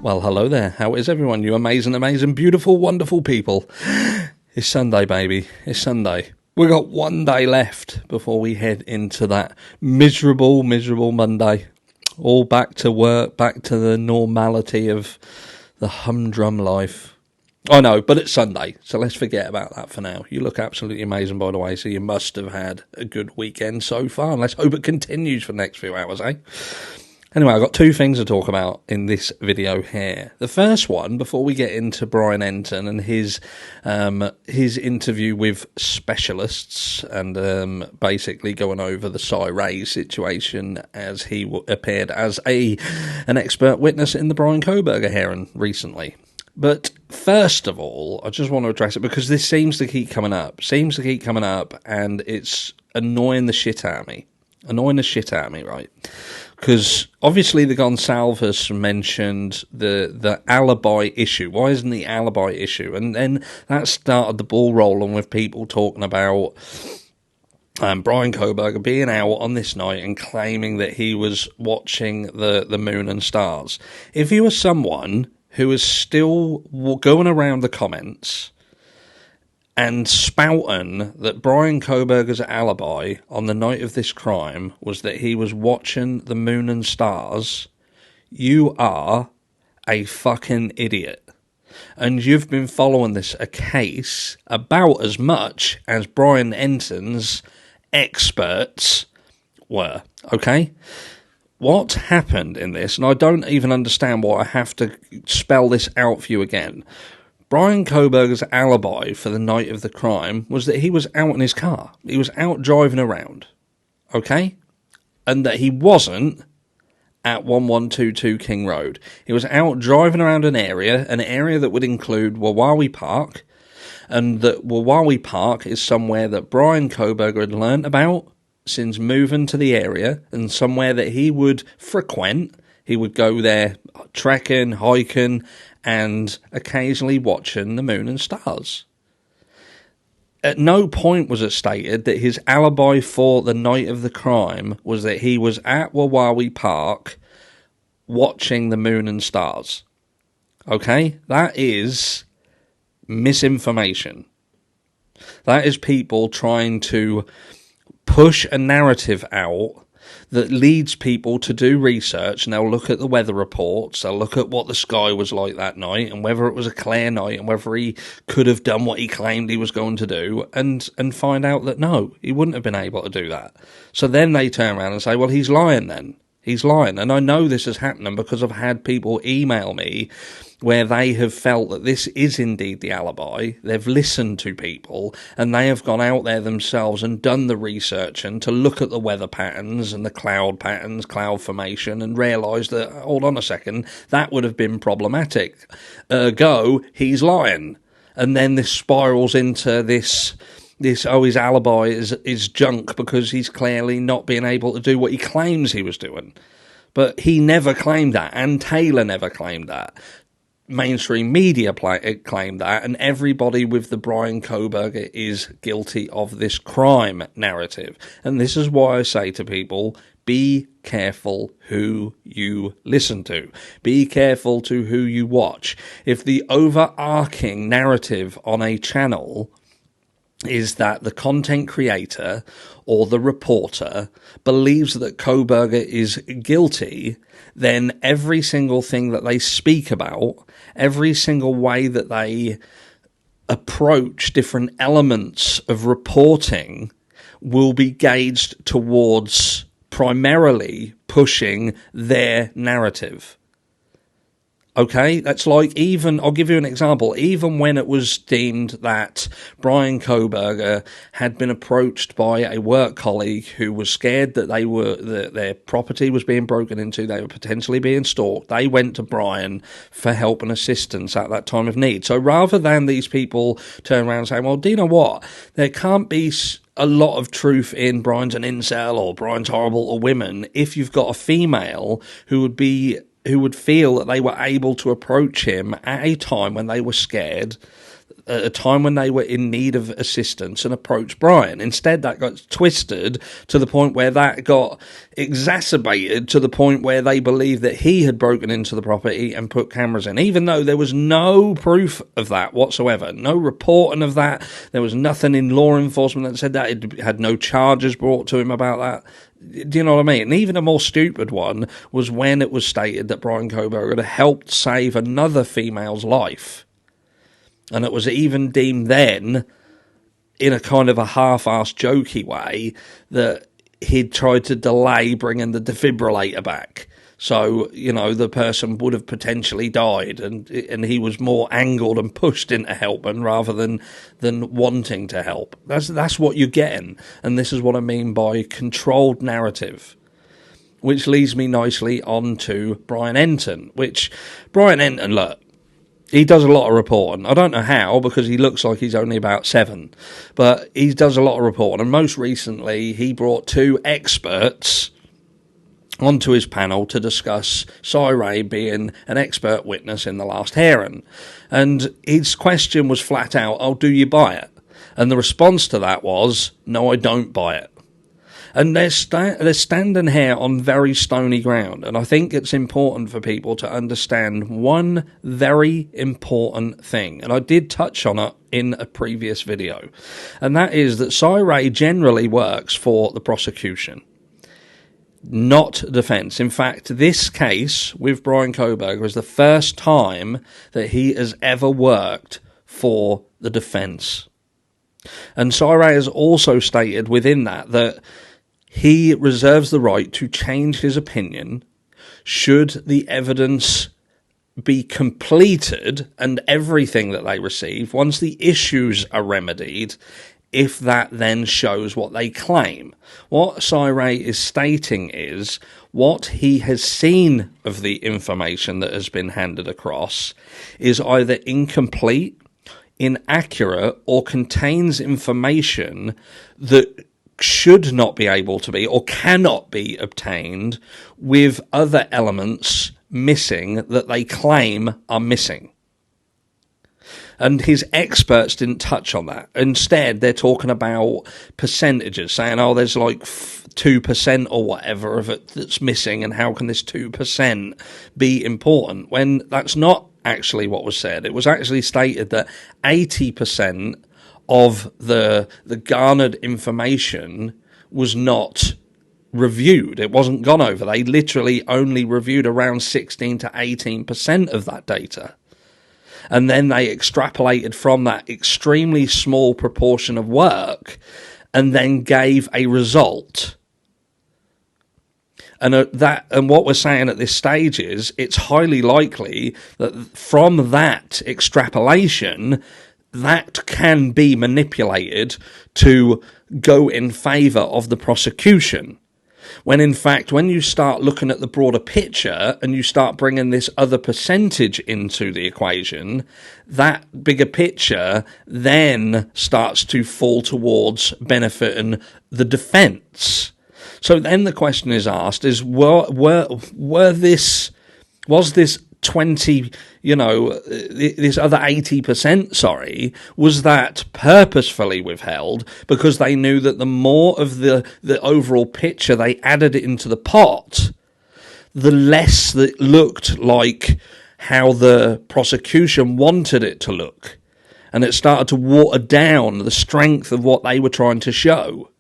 Well, hello there. How is everyone? You amazing, beautiful, wonderful people. It's Sunday, baby. It's Sunday. We've got one day left before we head into that miserable Monday. All back to work, back to the normality of the humdrum life. I know, but it's Sunday, so let's forget about that for now. You look absolutely amazing, by the way, so you must have had a good weekend so far, and let's hope it continues for the next few hours, eh? Anyway, I've got two things to talk about in this video here. The first one, before we get into Brian Entin and his interview with specialists and basically going over the Cy Ray situation as he appeared as an expert witness in the Brian Kohberger hearing recently. But first of all, I just want to address it because this seems to keep coming up, and it's annoying the shit out of me. Right? Because obviously the Gonsalves mentioned the alibi issue. Why isn't the alibi issue? And then that started the ball rolling with people talking about Brian Kohberger being out on this night and claiming that he was watching the moon and stars. If you are someone who is still going around the comments and spouting that Brian Kohberger's alibi on the night of this crime was that he was watching the moon and stars, you are a fucking idiot. And you've been following this a case about as much as Brian Entin's experts were, okay? What happened in this, and I don't even understand why I have to spell this out for you again. Brian Kohberger's alibi for the night of the crime was that he was out in his car. He was out driving around, okay? And that he wasn't at 1122 King Road. He was out driving around an area that would include Wawawi Park, and that Wawawi Park is somewhere that Brian Kohberger had learnt about since moving to the area, and somewhere that he would frequent. He would go there trekking, hiking, and occasionally watching the moon and stars. At no point was it stated that his alibi for the night of the crime was that he was at Wawawi Park watching the moon and stars. Okay? That is misinformation. That is people trying to push a narrative out that leads people to do research, and they'll look at the weather reports, they'll look at what the sky was like that night, and whether it was a clear night, and whether he could have done what he claimed he was going to do, and find out that no, he wouldn't have been able to do that. So then they turn around and say, well, he's lying then. He's lying. And I know this is happening because I've had people email me where they have felt that this is indeed the alibi. They've listened to people and they have gone out there themselves and done the research and to look at the weather patterns and the cloud patterns, cloud formation, and realised that, hold on a second, that would have been problematic. Ergo, he's lying. And then this spirals into this his alibi is junk because he's clearly not being able to do what he claims he was doing. But he never claimed that, and Taylor never claimed that. Mainstream media claimed that, and everybody with the Brian Kohberger is guilty of this crime narrative. And this is why I say to people, be careful who you listen to. Be careful to who you watch. If the overarching narrative on a channel is that the content creator or the reporter believes that Kohberger is guilty, then every single thing that they speak about, every single way that they approach different elements of reporting will be gauged towards primarily pushing their narrative. Okay, that's like I'll give you an example, even when it was deemed that Brian Kohberger had been approached by a work colleague who was scared that their property was being broken into, they were potentially being stalked, they went to Brian for help and assistance at that time of need. So rather than these people turn around and say, well, do you know what, there can't be a lot of truth in Brian's an incel or Brian's horrible to women if you've got a female who would feel that they were able to approach him at a time when they were scared at a time when they were in need of assistance and approached Brian. Instead, that got twisted to the point where that got exacerbated to the point where they believed that he had broken into the property and put cameras in, even though there was no proof of that whatsoever, no reporting of that. There was nothing in law enforcement that said that. It had no charges brought to him about that. Do you know what I mean? And even a more stupid one was when it was stated that Brian Koberger had helped save another female's life. And it was even deemed then, in a kind of a half-assed jokey way, that he'd tried to delay bringing the defibrillator back. So, you know, the person would have potentially died, and he was more angled and pushed into helping rather than wanting to help. That's what you're getting, and this is what I mean by controlled narrative, which leads me nicely on to Brian Entin, which Brian Entin, look, he does a lot of reporting. I don't know how, because he looks like he's only about 7, but he does a lot of reporting, and most recently he brought 2 experts onto his panel to discuss Ray being an expert witness in the last hearing. And his question was flat out, oh, do you buy it? And the response to that was, no, I don't buy it. And they're standing here on very stony ground. And I think it's important for people to understand one very important thing. And I did touch on it in a previous video. And that is that Ray generally works for the prosecution, not defence. In fact, this case with Brian Koberger is the first time that he has ever worked for the defence. And Ray has also stated within that he reserves the right to change his opinion should the evidence be completed and everything that they receive, once the issues are remedied, if that then shows what they claim. What Ray is stating is what he has seen of the information that has been handed across is either incomplete, inaccurate, or contains information that should not be able to be or cannot be obtained with other elements missing that they claim are missing. And his experts didn't touch on that. Instead, they're talking about percentages, saying, oh, there's like 2% or whatever of it that's missing, and how can this 2% be important? When that's not actually what was said. It was actually stated that 80% of the garnered information was not reviewed. It wasn't gone over. They literally only reviewed around 16 to 18% of that data. And then they extrapolated from that extremely small proportion of work and then gave a result. And what we're saying at this stage is it's highly likely that from that extrapolation, that can be manipulated to go in favour of the prosecution. When in fact, when you start looking at the broader picture and you start bringing this other percentage into the equation, that bigger picture then starts to fall towards benefiting the defence. So then the question is asked is, was this 20, this other 80%, was that purposefully withheld because they knew that the more of the overall picture they added it into the pot, the less that looked like how the prosecution wanted it to look. And it started to water down the strength of what they were trying to show.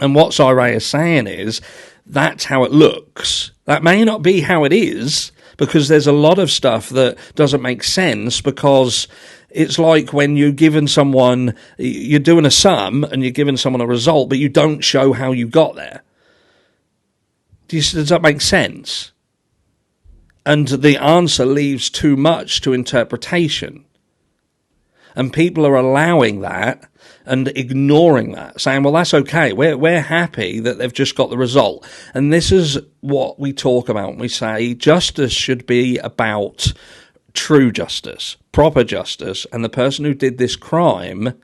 And what Ray is saying is, that's how it looks. That may not be how it is, because there's a lot of stuff that doesn't make sense, because it's like when you're doing a sum and you're giving someone a result, but you don't show how you got there. Does that make sense? And the answer leaves too much to interpretation. And people are allowing that and ignoring that, saying, well, that's okay. We're happy that they've just got the result. And this is what we talk about when we say justice should be about true justice, proper justice, and the person who did this crime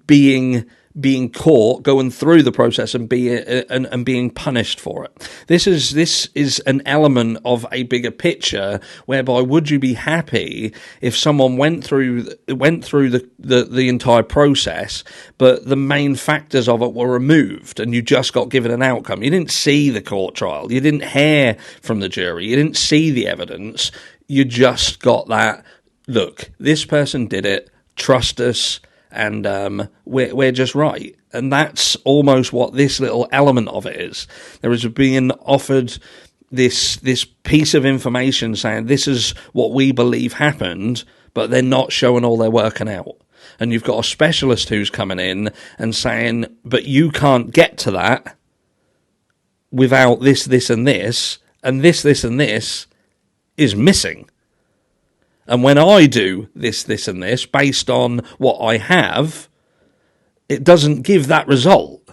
being being caught, going through the process and being punished for it. This is an element of a bigger picture whereby would you be happy if someone went through the entire process, but the main factors of it were removed and you just got given an outcome? You didn't see the court trial, you didn't hear from the jury, you didn't see the evidence, you just got that, look, this person did it, trust us, and we're just right. And that's almost what this little element of it is. There is being offered this piece of information saying this is what we believe happened, but they're not showing all they're working out. And you've got a specialist who's coming in and saying, but you can't get to that without this, and this, and this, and this is missing. And when I do this, and this, based on what I have, it doesn't give that result.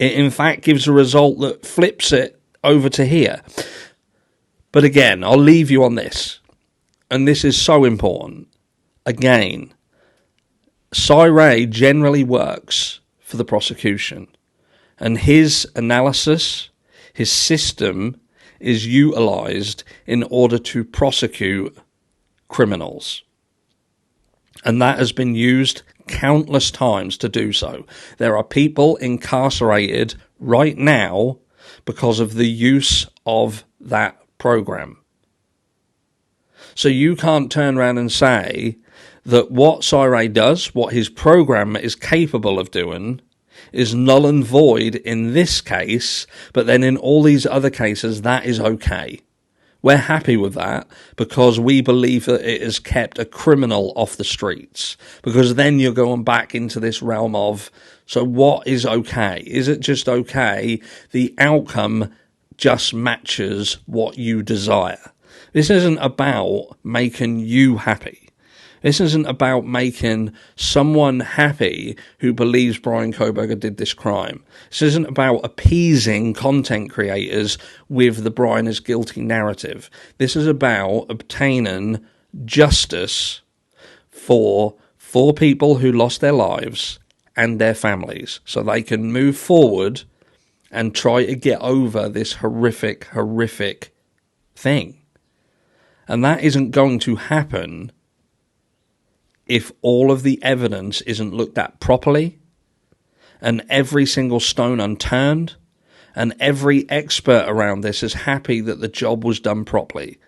It, in fact, gives a result that flips it over to here. But again, I'll leave you on this. And this is so important. Again, Cy generally works for the prosecution. And his analysis, his system, is utilised in order to prosecute criminals. And that has been used countless times to do so. There are people incarcerated right now because of the use of that program. So you can't turn around and say that what Cy does, what his program is capable of doing, is null and void in this case, but then in all these other cases that is okay. We're happy with that because we believe that it has kept a criminal off the streets. Because then you're going back into this realm of, so what is okay? Is it just okay? The outcome just matches what you desire. This isn't about making you happy. This isn't about making someone happy who believes Bryan Kohberger did this crime. This isn't about appeasing content creators with the Bryan is guilty narrative. This is about obtaining justice for people who lost their lives and their families so they can move forward and try to get over this horrific thing. And that isn't going to happen if all of the evidence isn't looked at properly and every single stone unturned and every expert around this is happy that the job was done properly.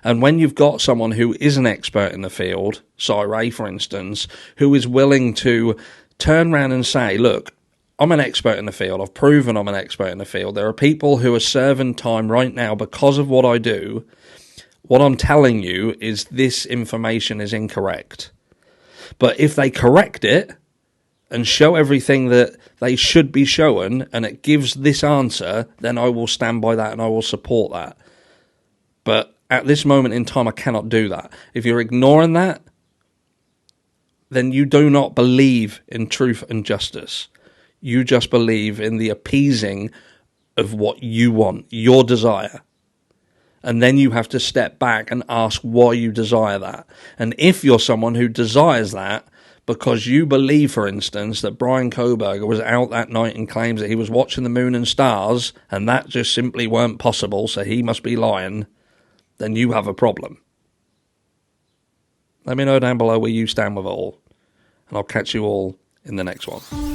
And when you've got someone who is an expert in the field, Cy for instance, who is willing to turn around and say, look, I'm an expert in the field, I've proven I'm an expert in the field, there are people who are serving time right now because of what I do. What I'm telling you is this information is incorrect. But if they correct it and show everything that they should be showing and it gives this answer, then I will stand by that and I will support that. But at this moment in time, I cannot do that. If you're ignoring that, then you do not believe in truth and justice. You just believe in the appeasing of what you want, your desire. And then you have to step back and ask why you desire that. And if you're someone who desires that because you believe, for instance, that Bryan Kohberger was out that night and claims that he was watching the moon and stars and that just simply weren't possible, so he must be lying, then you have a problem. Let me know down below where you stand with it all. And I'll catch you all in the next one.